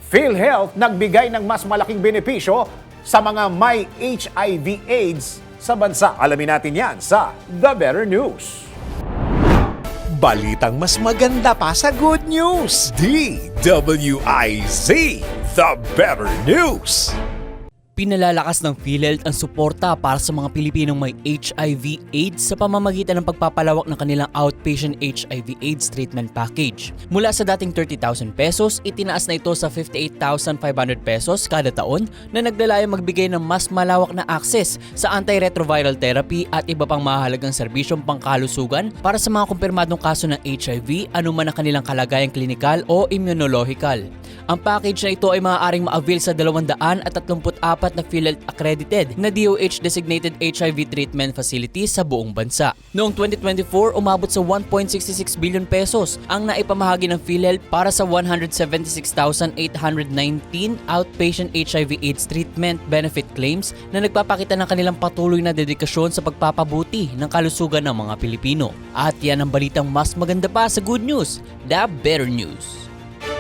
PhilHealth nagbigay ng mas malaking benepisyo sa mga may HIV/AIDS sa bansa. Alamin natin yan sa The Better News. Balitang mas maganda pa sa good news. DWIZ, The Better News. Pinalalakas ng PhilHealth ang suporta para sa mga Pilipinong may HIV/AIDS sa pamamagitan ng pagpapalawak ng kanilang outpatient HIV/AIDS treatment package. Mula sa dating 30,000 pesos, itinaas na ito sa 58,500 pesos kada taon na naglalayong magbigay ng mas malawak na access sa antiretroviral therapy at iba pang mahalagang serbisyong pangkalusugan para sa mga kumpirmadong kaso ng HIV, anuman ang kanilang kalagayang klinikal o immunological. Ang package na ito ay maaaring ma-avail sa 234 na PhilHealth accredited na DOH-designated HIV treatment facilities sa buong bansa. Noong 2024, umabot sa 1.66 billion pesos ang naipamahagi ng PhilHealth para sa 176,819 outpatient HIV/AIDS treatment benefit claims na nagpapakita ng kanilang patuloy na dedikasyon sa pagpapabuti ng kalusugan ng mga Pilipino. At yan ang balitang mas maganda pa sa good news, The Better News.